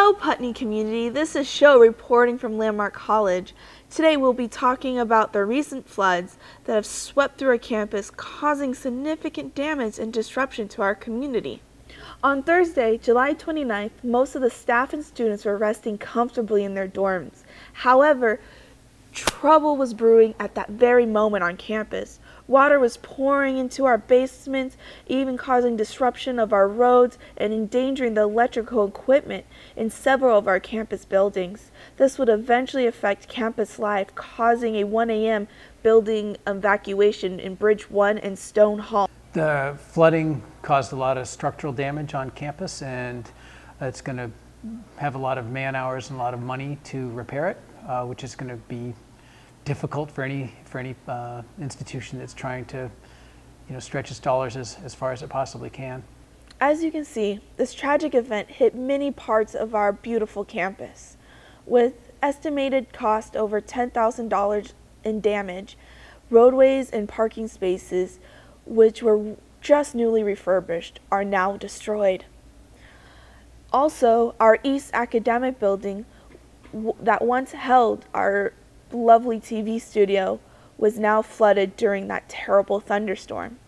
Hello, Putney community. This is Sho reporting from Landmark College. Today we'll be talking about the recent floods that have swept through our campus, causing significant damage and disruption to our community. On Thursday, July 29th, most of the staff and students were resting comfortably in their dorms. However, trouble was brewing at that very moment on campus. Water was pouring into our basements, even causing disruption of our roads and endangering the electrical equipment in several of our campus buildings. This would eventually affect campus life, causing a 1 a.m. building evacuation in Bridge 1 and Stone Hall. The flooding caused a lot of structural damage on campus, and it's going to have a lot of man hours and a lot of money to repair it, which is going to be difficult for any institution that's trying to, stretch its dollars as far as it possibly can. As you can see, this tragic event hit many parts of our beautiful campus, with estimated cost over $10,000 in damage. Roadways and parking spaces, which were just newly refurbished, are now destroyed. Also, our East Academic Building that once held our lovely TV studio was now flooded during that terrible thunderstorm,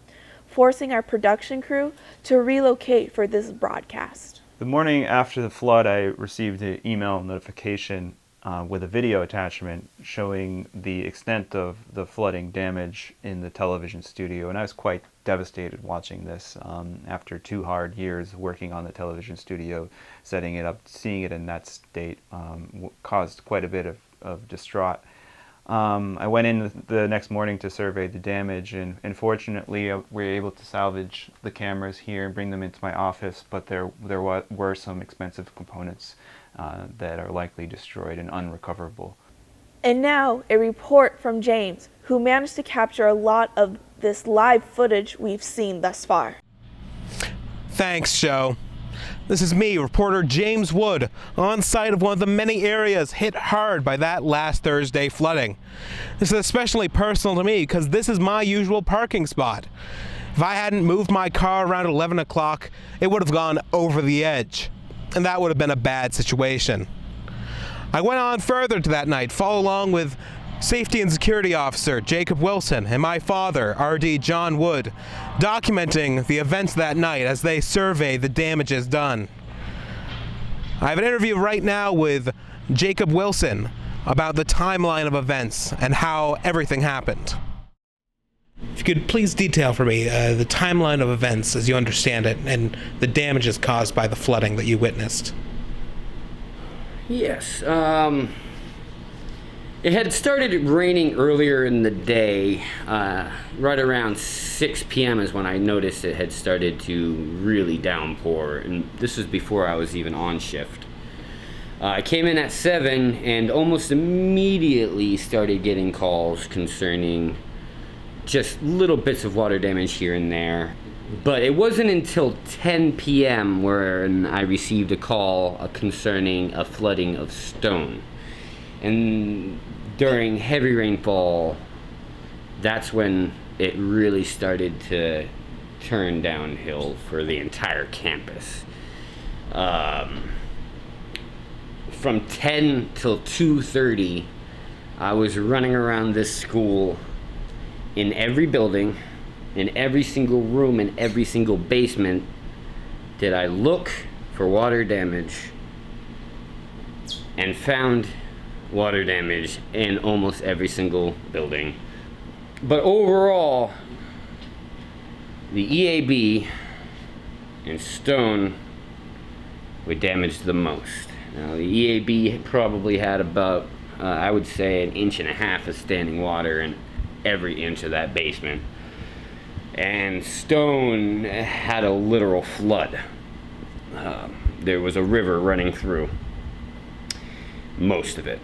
forcing our production crew to relocate for this broadcast. The morning after the flood, I received an email notification with a video attachment showing the extent of the flooding damage in the television studio, and I was quite devastated watching this. After 2 hard years working on the television studio, setting it up, seeing it in that state caused quite a bit of distraught. I went in the next morning to survey the damage, and fortunately we were able to salvage the cameras here and bring them into my office, but there were some expensive components that are likely destroyed and unrecoverable. And now a report from James, who managed to capture a lot of this live footage we've seen thus far. Thanks, Sho. This is me, reporter James Wood, on site of one of the many areas hit hard by that last Thursday flooding. This is especially personal to me because this is my usual parking spot. If I hadn't moved my car around 11 o'clock, it would have gone over the edge, and that would have been a bad situation. I went on further to that night, follow along with Safety and Security Officer Jacob Wilson and my father, RD John Wood, documenting the events that night as they survey the damages done. I have an interview right now with Jacob Wilson about the timeline of events and how everything happened. If you could please detail for me the timeline of events as you understand it and the damages caused by the flooding that you witnessed. Yes, it had started raining earlier in the day. Right around 6 p.m. is when I noticed it had started to really downpour, and this was before I was even on shift. I came in at 7 and almost immediately started getting calls concerning just little bits of water damage here and there. But it wasn't until 10 p.m. when I received a call concerning a flooding of stone. And during heavy rainfall, that's when it really started to turn downhill for the entire campus. From 10 till 2:30, I was running around this school in every building, in every single room, in every single basement. Did I look for water damage, and found water damage in almost every single building. But overall, the EAB and stone were damaged the most. Now, the EAB probably had about, I would say, 1.5 inches of standing water in every inch of that basement. And stone had a literal flood. There was a river running through most of it.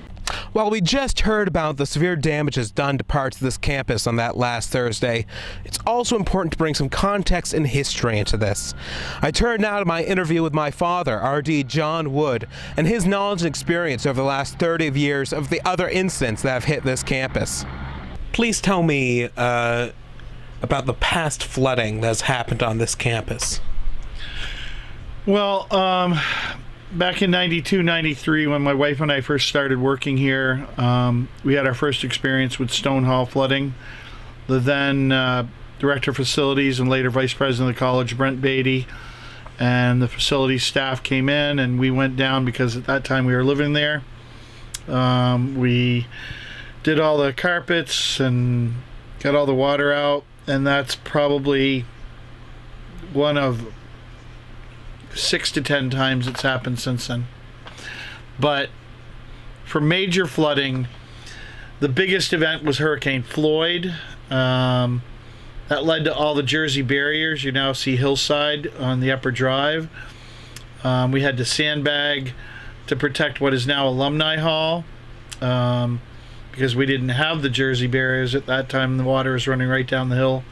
While we just heard about the severe damages done to parts of this campus on that last Thursday, it's also important to bring some context and history into this. I turn now to my interview with my father, RD John Wood, and his knowledge and experience over the last 30 years of the other incidents that have hit this campus. Please tell me about the past flooding that has happened on this campus. Well, back in 92, 93, when my wife and I first started working here, we had our first experience with Stone Hall flooding. The then director of facilities and later vice president of the college, Brent Beatty, and the facilities staff came in, and we went down because at that time we were living there. We did all the carpets and got all the water out, and that's probably one of 6 to 10 times it's happened since then. But for major flooding, the biggest event was Hurricane Floyd. That led to all the Jersey barriers. You now see hillside on the upper drive. We had to sandbag to protect what is now Alumni Hall, because we didn't have the Jersey barriers at that time. The water was running right down the hill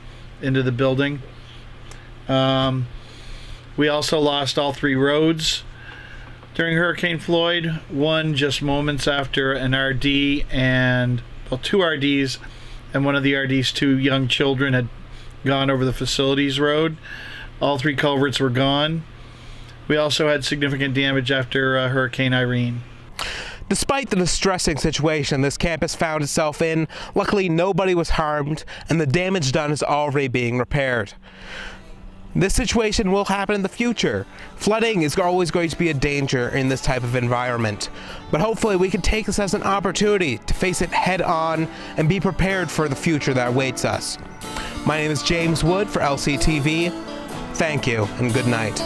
into the building. We also lost all 3 roads during Hurricane Floyd. One just moments after an RD and, well, 2 RDs, and one of the RD's 2 young children had gone over the facilities road. All 3 culverts were gone. We also had significant damage after Hurricane Irene. Despite the distressing situation this campus found itself in, luckily nobody was harmed and the damage done is already being repaired. This situation will happen in the future. Flooding is always going to be a danger in this type of environment, but hopefully we can take this as an opportunity to face it head on and be prepared for the future that awaits us. My name is James Wood for LCTV. Thank you and good night.